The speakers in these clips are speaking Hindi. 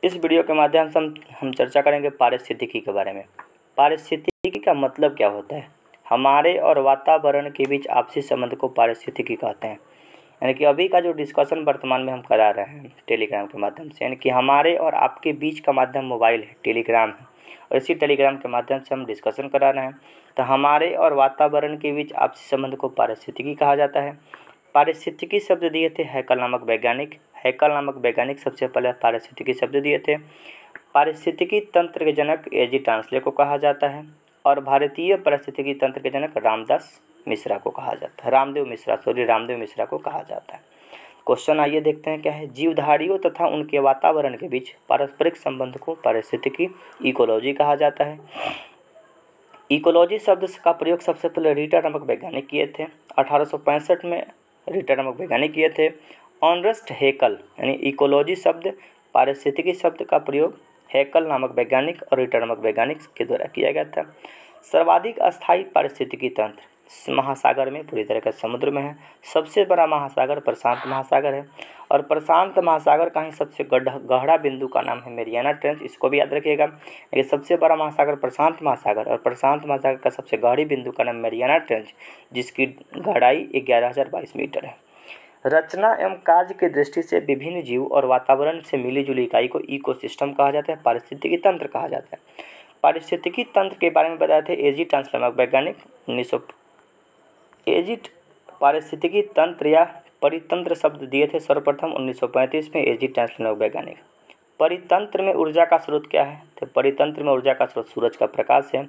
इस वीडियो के माध्यम से हम चर्चा करेंगे पारिस्थितिकी के बारे में। पारिस्थितिकी का मतलब क्या होता है? हमारे और वातावरण के बीच आपसी संबंध को पारिस्थितिकी कहते हैं। यानी कि अभी का जो डिस्कशन वर्तमान में हम करा रहे हैं टेलीग्राम के माध्यम से, यानी कि हमारे और आपके बीच का माध्यम मोबाइल है, टेलीग्राम है, और इसी टेलीग्राम के माध्यम से हम डिस्कशन करा रहे हैं। तो हमारे और वातावरण के बीच आपसी संबंध को पारिस्थितिकी कहा जाता है। पारिस्थितिकी शब्द दिए थे हैकल नामक वैज्ञानिक। हैकल नामक वैज्ञानिक सबसे पहले पारिस्थितिकी शब्द दिए थे। पारिस्थितिकी तंत्र के जनक एजी टांसले को कहा जाता है और भारतीय पारिस्थितिकी तंत्र के जनक रामदेव मिश्रा को कहा जाता है। क्वेश्चन आइए देखते हैं क्या है। जीवधारियों तथा उनके वातावरण के बीच पारस्परिक संबंध को पारिस्थितिकी इकोलॉजी कहा जाता है। इकोलॉजी शब्द का प्रयोग सबसे पहले रिटर नामक वैज्ञानिक किए थे। 1865 में रिटर नामक वैज्ञानिक किए थे। ऑर्नेस्ट हैकल यानी इकोलॉजी शब्द पारिस्थितिकी शब्द का प्रयोग हैकल नामक वैज्ञानिक और रिटर नामक वैज्ञानिक के द्वारा किया गया था। सर्वाधिक अस्थायी पारिस्थितिकी तंत्र महासागर में पूरी तरह का समुद्र में है। सबसे बड़ा महासागर प्रशांत महासागर है और प्रशांत महासागर का ही सबसे गहरा बिंदु का नाम है मैरियाना ट्रेंच। इसको भी याद रखिएगा। ये सबसे बड़ा महासागर प्रशांत महासागर और प्रशांत महासागर का सबसे गहरी बिंदु का नाम मैरियाना ट्रेंच, जिसकी गहराई 11,022 मीटर है। रचना एवं कार्य की दृष्टि से विभिन्न जीव और वातावरण से मिली जुली इकाई को इकोसिस्टम कहा जाता है, पारिस्थितिकी तंत्र कहा जाता है। पारिस्थितिकी तंत्र के बारे में बताए थे एजी टांसले नामक वैज्ञानिक। पारिस्थितिकी तंत्र या परितंत्र शब्द दिए थे सर्वप्रथम 1935 में एजी टांसले नामक वैज्ञानिक। परितंत्र में ऊर्जा का स्रोत क्या है? तो परितंत्र में ऊर्जा का स्रोत सूरज का प्रकाश है।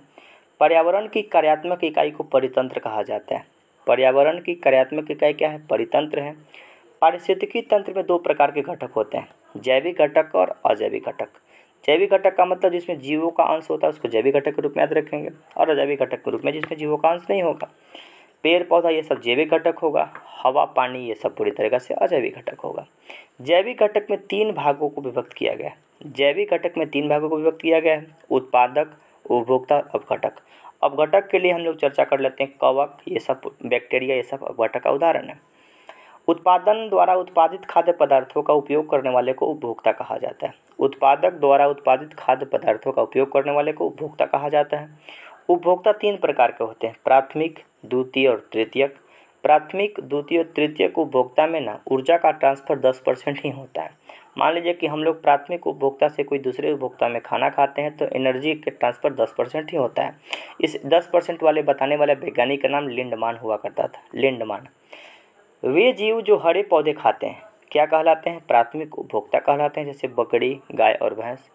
पर्यावरण की कार्यात्मक इकाई को परितंत्र कहा जाता है। पर्यावरण की कार्यात्मक इकाई क्या है? परितंत्र है। पारिस्थितिकी तंत्र में दो प्रकार के घटक होते हैं, जैविक घटक और अजैविक घटक। जैविक घटक का मतलब जिसमें जीवों का अंश होता है उसको जैविक घटक के रूप में याद रखेंगे, और अजैविक घटक के रूप में जिसमें जीवों का अंश नहीं होगा। पेड़ पौधा ये सब जैविक घटक होगा, हवा पानी ये सब पूरी तरीके से अजैविक घटक होगा। जैविक घटक में तीन भागों को विभक्त किया गया है। उत्पादक, उपभोक्ता, अपघटक। अपघटक के लिए हम लोग चर्चा कर लेते हैं कवक, ये सब बैक्टीरिया, ये सब अपघटक का उदाहरण है। उत्पादन द्वारा उत्पादित खाद्य पदार्थों का उपयोग करने वाले को उपभोक्ता कहा जाता है। उत्पादक द्वारा उत्पादित खाद्य पदार्थों का उपयोग करने वाले को उपभोक्ता कहा जाता है। उपभोक्ता तीन प्रकार के होते हैं, प्राथमिक, द्वितीय और तृतीयक। प्राथमिक, द्वितीय और तृतीयक उपभोक्ता में ना ऊर्जा का ट्रांसफर 10% ही होता है। मान लीजिए कि हम लोग प्राथमिक उपभोक्ता से कोई दूसरे उपभोक्ता में खाना खाते हैं तो एनर्जी के ट्रांसफर 10% ही होता है। इस 10% वाले बताने वाले वैज्ञानिक का नाम लिंडमान हुआ करता था, लिंडमान। वे जीव जो हरे पौधे खाते हैं क्या कहलाते हैं? प्राथमिक उपभोक्ता कहलाते हैं, जैसे बकरी, गाय और भैंस।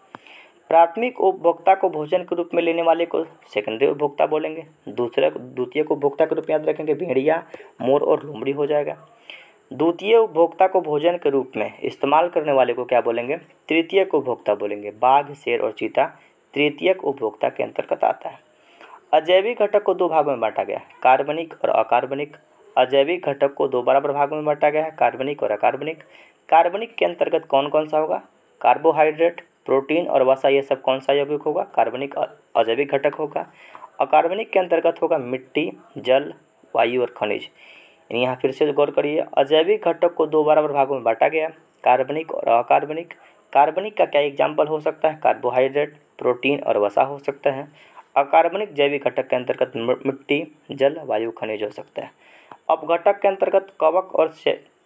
प्राथमिक उपभोक्ता को भोजन के रूप में लेने वाले को सेकेंडरी उपभोक्ता बोलेंगे। द्वितीय उपभोक्ता के रूप में याद रखेंगे भेड़िया, मोर और लोमड़ी हो जाएगा। द्वितीय उपभोक्ता को भोजन के रूप में इस्तेमाल करने वाले को क्या बोलेंगे? तृतीयक उपभोक्ता बोलेंगे। बाघ, शेर और चीता तृतीयक उपभोक्ता के अंतर्गत आता है। अजैविक घटक को दो भागों में बांटा गया है, कार्बनिक और अकार्बनिक। अजैविक घटक को दो बराबर भागों में बांटा गया है, कार्बनिक और अकार्बनिक। कार्बनिक के अंतर्गत कौन कौन सा होगा? कार्बोहाइड्रेट, प्रोटीन और वसा, ये सब कौन सा यौगिक होगा? कार्बनिक अजैविक घटक होगा। अकार्बनिक के अंतर्गत होगा मिट्टी, जल, वायु और खनिज। यहाँ फिर से गौर करिए, अजैविक घटक को दो बराबर भागों में बांटा गया, कार्बनिक और अकार्बनिक। कार्बनिक का क्या एग्जाम्पल हो सकता है? कार्बोहाइड्रेट, प्रोटीन और वसा हो सकता है। अकार्बनिक जैविक घटक के अंतर्गत मिट्टी, जल, वायु, खनिज हो सकता है। अपघटक के अंतर्गत कवक और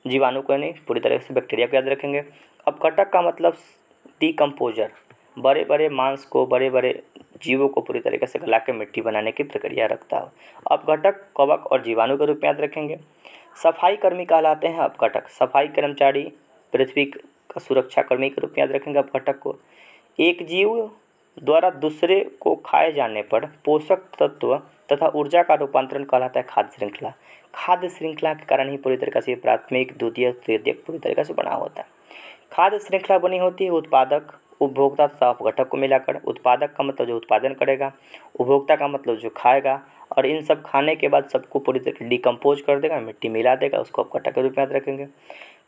जीवाणु को नहीं, पूरी तरह से बैक्टीरिया को याद रखेंगे। अपघटक का मतलब डिकम्पोजर, बड़े बड़े मांस को, बड़े बड़े जीवों को पूरी तरीके से गला के मिट्टी बनाने की प्रक्रिया रखता है। अपघटक कवक और जीवाणु के रूप में याद रखेंगे। सफाई कर्मी कहलाते हैं अपघटक। सफाई कर्मचारी, पृथ्वी का सुरक्षा कर्मी के रूप में याद रखेंगे अपघटक को। एक जीव द्वारा दूसरे को खाए जाने पर पोषक तत्व तथा ऊर्जा का रूपांतरण कहलाता है खाद्य श्रृंखला। खाद्य श्रृंखला के कारण ही पूरी तरीके से प्राथमिक, द्वितीय, तृतीयक पूरी तरीके से बना होता है। खाद्य श्रृंखला बनी होती है उत्पादक, उपभोक्ता तथा अपघटक को मिलाकर। उत्पादक का मतलब जो उत्पादन करेगा, उपभोक्ता का मतलब जो खाएगा, और इन सब खाने के बाद सबको पूरी तरह डिकम्पोज कर देगा, मिट्टी मिला देगा, उसको अपघटक के रूप में याद रखेंगे।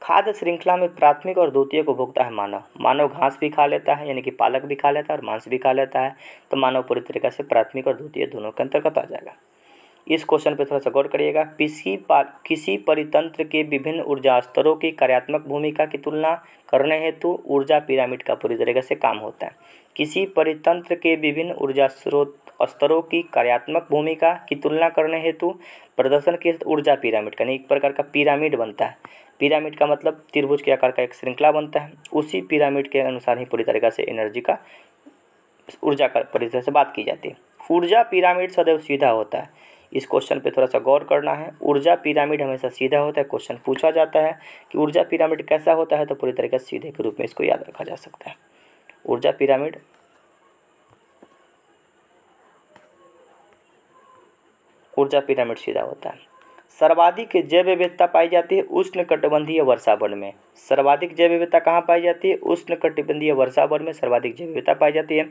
खाद्य श्रृंखला में प्राथमिक और द्वितीय उपभोक्ता है मानव। मानव घास भी खा लेता है, यानी कि पालक भी खा लेता है और मांस भी खा लेता है, तो मानव पूरी तरीके से प्राथमिक और द्वितीय दोनों के अंतर्गत आ जाएगा। इस क्वेश्चन पे थोड़ा सा गौर करिएगा। किसी परितंत्र के विभिन्न ऊर्जा स्तरों की कार्यात्मक भूमिका की तुलना करने हेतु ऊर्जा पिरामिड का पूरी तरीके से काम होता है। किसी परितंत्र के विभिन्न ऊर्जा स्तरों की कार्यात्मक भूमिका की तुलना करने हेतु प्रदर्शन के ऊर्जा पिरामिड का एक प्रकार का पिरामिड बनता है। पिरामिड का मतलब त्रिभुज के आकार का एक श्रृंखला बनता है। उसी पिरामिड के अनुसार ही पूरी तरीके से एनर्जी का ऊर्जा का पूरी तरह से बात की जाती है। ऊर्जा पिरामिड सदैव सीधा होता है। इस क्वेश्चन पे थोड़ा सा गौर करना है। ऊर्जा पिरामिड हमेशा सीधा होता है। क्वेश्चन पूछा जाता है कि ऊर्जा पिरामिड कैसा होता है, तो पूरी तरीके से सीधे के रूप में इसको याद रखा जा सकता है। ऊर्जा पिरामिड सीधा होता है। सर्वाधिक जैव विविधता पाई जाती है उष्णकटिबंधीय वर्षावन में। सर्वाधिक जैव विविधता कहाँ पाई जाती है? उष्णकटिबंधीय वर्षावन में सर्वाधिक जैव विविधता पाई जाती है।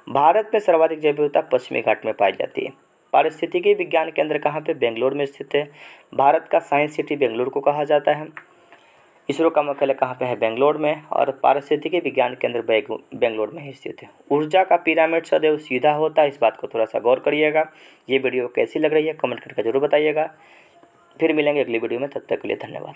भारत में सर्वाधिक जैव विविधता पश्चिमी घाट में पाई जाती है। पारिस्थितिकी विज्ञान केंद्र कहाँ पे? बेंगलोर में स्थित है। भारत का साइंस सिटी बेंगलुरु को कहा जाता है। इसरो का मुख्यालय कहाँ पे है? बेंगलोर में। और पारिस्थितिकी विज्ञान केंद्र बेंगलोर में ही स्थित है। ऊर्जा का पिरामिड सदैव सीधा होता है। इस बात को थोड़ा सा गौर करिएगा। ये वीडियो कैसी लग रही है कमेंट करके जरूर बताइएगा। फिर मिलेंगे अगली वीडियो में, तब तक के लिए धन्यवाद।